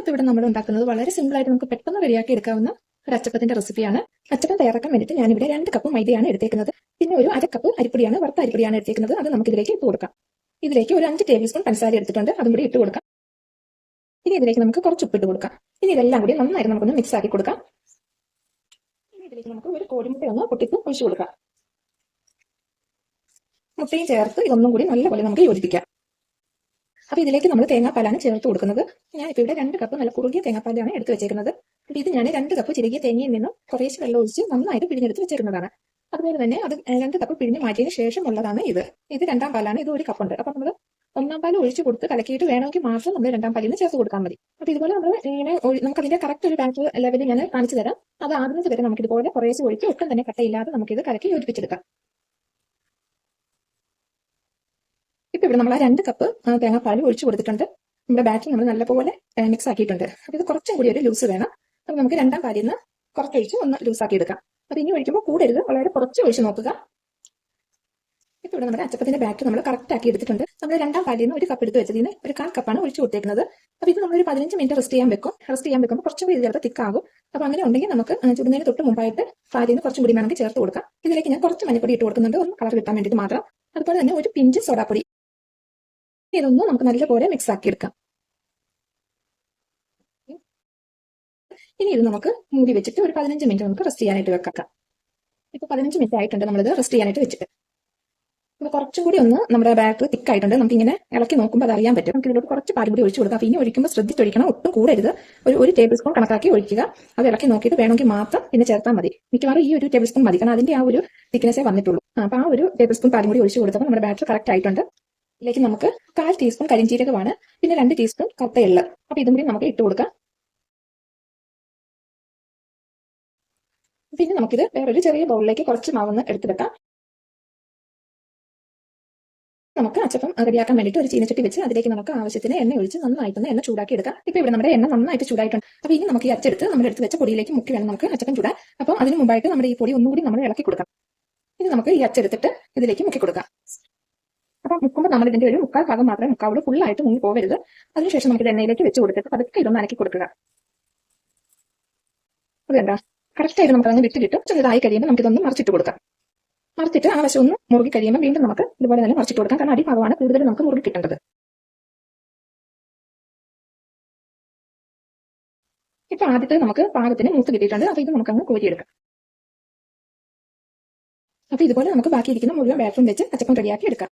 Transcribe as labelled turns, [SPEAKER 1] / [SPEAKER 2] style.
[SPEAKER 1] ഇന്നിപ്പോൾ ഇവിടെ നമ്മൾ ഉണ്ടാക്കുന്നത് വളരെ സിമ്പിൾ ആയിട്ട് നമുക്ക് പെട്ടെന്ന് റെഡിയാക്കി എടുക്കാവുന്ന ഒരു അച്ചപ്പത്തിന്റെ റെസിപ്പിയാണ്. അച്ചപ്പം തയ്യാറാക്കാൻ വേണ്ടിയിട്ട് ഞാനിവിടെ 2 കപ്പ് മൈദയാണ് എടുത്തേക്കുന്നത്. പിന്നെ ഒരു 1/2 കപ്പ് അരിപ്പൊടിയാണ്, വറുത്ത അരിപ്പൊടിയാണ് എടുത്തേക്കുന്നത്. അത് നമുക്ക് ഇതിലേക്ക് ഇട്ട് കൊടുക്കാം. ഇതിലേക്ക് ഒരു 5 ടേബിൾ സ്പൂൺ പഞ്ചസാര എടുത്തിട്ടുണ്ട്, അതും കൂടി ഇട്ട് കൊടുക്കാം. ഇനി ഇതിലേക്ക് നമുക്ക് കുറച്ച് ഉപ്പിട്ട് കൊടുക്കാം. ഇനി ഇതെല്ലാം കൂടി നന്നായിട്ട് നമുക്കൊന്ന് മിക്സ് ആക്കി കൊടുക്കാം. ഇനി ഇതിലേക്ക് നമുക്ക് ഒരു കോഴിമുട്ട ഒന്ന് പൊട്ടിച്ച് ഒഴിച്ചു കൊടുക്കാം. മുട്ടയും ചേർത്ത് ഇതൊന്നും കൂടി നല്ലപോലെ നമുക്ക് യോജിപ്പിക്കാം. അപ്പൊ ഇതിലേക്ക് നമ്മൾ തേങ്ങാപ്പാലാണ് ചേർത്ത് കൊടുക്കുന്നത്. ഞാനിപ്പോൾ ഇവിടെ 2 കപ്പ് നല്ല കുറുകിയ തേങ്ങാപ്പാലാണ് എടുത്ത് വെച്ചേക്കുന്നത്. ഇത് ഞാൻ 2 കപ്പ് ചിരകിയ തേങ്ങയിൽ നിന്നും കുറേശ്ശെ വെള്ളം ഒഴിച്ച് നന്നായിട്ട് പിഴിഞ്ഞെടുത്ത് വെച്ചേക്കുന്നതാണ്. അതുപോലെ തന്നെ അത് 2 കപ്പ് പിഴിഞ്ഞ് മാറ്റിയതിന് ശേഷം ഉള്ളതാണ് ഇത് 2ാം പാലാണ്. ഇത് 1 കപ്പുണ്ട്. അപ്പൊ നമ്മൾ 1ാം പാൽ ഒഴിച്ച് കൊടുത്ത് കലക്കിയിട്ട് വേണമെങ്കിൽ മാത്രം നമ്മൾ 2ാം പാലിന് ചേർത്ത് കൊടുക്കാൻ മതി. അപ്പൊ ഇതുപോലെ നമ്മൾ ഇങ്ങനെ നമുക്ക് അതിന്റെ കറക്റ്റ് ഒരു ബാറ്റർ ലെവലിൽ ഞാൻ കാണിച്ചു തരാം. അത് ആകുന്നത് വരെ നമുക്ക് ഇതുപോലെ കുറേശ്ശെ ഒഴിച്ച് ഒട്ടും തന്നെ കട്ടയില്ലാതെ നമുക്കിത് കലക്കി യോജിപ്പിച്ചെടുക്കാം. ഇപ്പൊ ഇവിടെ നമ്മൾ ആ 2 കപ്പ് തേങ്ങാപ്പാൽ ഒഴിച്ചു കൊടുത്തിട്ടുണ്ട്. നമ്മുടെ ബാറ്റർ നമ്മൾ നല്ലപോലെ മിക്സ് ആക്കിയിട്ടുണ്ട്. അപ്പൊ ഇത് കുറച്ചും കൂടി ഒരു ലൂസ് വേണം. അപ്പൊ നമുക്ക് 2ാം പാലിൽ നിന്ന് കുറച്ചൊഴിച്ച് ഒന്ന് ലൂസാക്കി എടുക്കാം. അപ്പൊ ഇനി ഒഴിക്കുമ്പോൾ കൂടരുത്, വളരെ കുറച്ച് ഒഴിച്ച് നോക്കുക. ഇപ്പൊ ഇവിടെ നമ്മുടെ അച്ചപ്പത്തിന്റെ ബാറ്റർ നമ്മൾ കറക്റ്റ് ആക്കി എടുത്തിട്ടുണ്ട്. നമ്മൾ 2ാം പാലിൽ നിന്ന് 1 കപ്പ് എടുത്ത് വെച്ചതിന് 1/4 കപ്പാണ് ഒഴിച്ചു കൊടുത്തേക്കുന്നത്. അപ്പൊ ഇത് നമ്മളൊരു 15 മിനിറ്റ് റെസ്റ്റ് ചെയ്യാൻ വെക്കും. റെസ്റ്റ് ചെയ്യാൻ വെക്കുമ്പോൾ കുറച്ചും കൂടി ചിലപ്പോൾ തിക്കാകും. അപ്പൊ അങ്ങനെ ഉണ്ടെങ്കിൽ നമുക്ക് ചുടുന്നതിന് തൊട്ട് മുമ്പായിട്ട് പാലിൽ നിന്ന് കുറച്ചും കൂടി വേണമെങ്കിൽ ചേർത്ത് കൊടുക്കാം. ഇതിലേക്ക് ഞാൻ കുറച്ച് മഞ്ഞപ്പൊടി ഇട്ട് കൊടുക്കുന്നുണ്ട്, ഒന്ന് കളർ കിട്ടാൻ വേണ്ടിയിട്ട് മാത്രം. അതുപോലെ തന്നെ ഒരു പിഞ്ച് സോഡാപ്പൊടി. ഇതൊന്ന് നമുക്ക് നല്ലപോലെ മിക്സ് ആക്കി എടുക്കാം. ഇനി ഇത് നമുക്ക് മൂടി വെച്ചിട്ട് ഒരു 15 മിനിറ്റ് നമുക്ക് റെസ്റ്റ് ചെയ്യാനായിട്ട് വെക്കാം. ഇപ്പൊ 15 മിനിറ്റ് ആയിട്ടുണ്ട് നമ്മളിത് റെസ്റ്റ് ചെയ്യാനായിട്ട് വെച്ചിട്ട്. ഇപ്പൊ കുറച്ചും കൂടി ഒന്ന് നമ്മുടെ ബാറ്റർ തിക്കായിട്ടുണ്ട്. നമുക്ക് ഇങ്ങനെ ഇളക്കി നോക്കുമ്പോൾ അത് അറിയാൻ പറ്റും. നമുക്ക് ഇതിലോട്ട് കുറച്ച് പാലും കൂടി ഒഴിച്ചു കൊടുക്കാം. പിന്നെ ഒഴിക്കുമ്പോൾ ശ്രദ്ധിച്ചൊഴിക്കണം, ഒട്ടും കൂടരുത്. ഒരു ടേബിൾ സ്പൂൺ കണക്കാക്കി ഒഴിക്കുക. അത് ഇളക്കി നോക്കിയിട്ട് വേണമെങ്കിൽ മാത്രം പിന്നെ ചേർത്താൽ മതി. മിക്കവാറും ഈ ഒരു ടേബിൾ സ്പൂൺ മതി, കാരണം അതിന്റെ ആ ഒരു തിക്നെസ്സേ വന്നിട്ടുള്ളൂ. അപ്പൊ ആ ഒരു ടേബിൾ സ്പൂൺ പാലും കൂടി ഒഴിച്ചു കൊടുത്തപ്പോൾ നമ്മുടെ ബാറ്റർ കറക്റ്റ് ആയിട്ടുണ്ട്. ഇതിലേക്ക് നമുക്ക് 1/4 ടീസ്പൂൺ കരിഞ്ചീരകമാണ്, പിന്നെ 2 ടീസ്പൂൺ കറുത്ത എള്ള്. അപ്പൊ ഇതും കൂടി നമുക്ക് ഇട്ട് കൊടുക്കാം. പിന്നെ നമുക്കിത് വേറൊരു ചെറിയ ബൗളിലേക്ക് കുറച്ച് മാവൊന്ന് എടുത്ത് വെക്കാം. നമുക്ക് അച്ചപ്പം റെഡിയാക്കാൻ വേണ്ടിയിട്ട് ഒരു ചീനച്ചട്ടി വെച്ച് അതിലേക്ക് നമുക്ക് ആവശ്യത്തിന് എണ്ണ ഒഴിച്ച് നന്നായിട്ടൊന്ന് എണ്ണ ചൂടാക്കി എടുക്കാം. ഇപ്പൊ ഇവിടെ നമ്മുടെ എണ്ണ നന്നായിട്ട് ചൂടായിട്ടുണ്ട്. അപ്പൊ ഇനി നമുക്ക് ഈ അച്ചെടുത്ത് നമ്മൾ എടുത്ത് വെച്ച പൊടിയിലേക്ക് മുക്കി വേണം നമുക്ക് അച്ചപ്പം ചൂടാൻ. അപ്പം അതിന് മുമ്പായിട്ട് നമ്മുടെ ഈ പൊടി ഒന്നുകൂടി നമ്മൾ ഇളക്കി കൊടുക്കാം. ഇനി നമുക്ക് ഈ അച്ചെടുത്തിട്ട് ഇതിലേക്ക് മുക്കി കൊടുക്കാം. അപ്പൊ മുക്കുമ്പോൾ നമ്മൾ ഇതിന്റെ ഒരു 1/4 ഭാഗം മാത്രമേ മുക്കാവുള്ളൂ, ഫുള്ളായിട്ട് മുങ്ങി പോകരുത്. അതിനുശേഷം നമുക്ക് ഇത് എണ്ണയിലേക്ക് വെച്ച് കൊടുത്തിട്ട് പതുക്കെ ഇതൊന്ന് അനക്കി കൊടുക്കുക. അത് കണ്ടാ കറക്റ്റായിട്ട് നമുക്ക് അങ്ങ് വിട്ടിട്ട് ചെറുതായി കഴിയുമ്പോൾ നമുക്ക് ഇതൊന്ന് മറിച്ചിട്ട് കൊടുക്കാം. മറിച്ചിട്ട് ആ വശം ഒന്ന് മുറുകി കഴിയുമ്പോൾ വീണ്ടും നമുക്ക് ഇതുപോലെ തന്നെ മറിച്ചിട്ട് കൊടുക്കാം, കാരണം അടിഭാഗമാണ് കൂടുതൽ നമുക്ക് മുറുകി കിട്ടേണ്ടത്. ഇപ്പൊ ആദ്യത്തെ നമുക്ക് പാകത്തിന് മൂത്ത് കിട്ടിയിട്ടുണ്ട്. അപ്പൊ ഇത് നമുക്ക് അങ്ങ് കോരിയെടുക്കാം. അപ്പൊ ഇതുപോലെ നമുക്ക് ബാക്കിയിരിക്കുന്ന മുഴുവൻ ബാറ്ററും വെച്ച് അച്ചപ്പം റെഡിയാക്കി എടുക്കാം.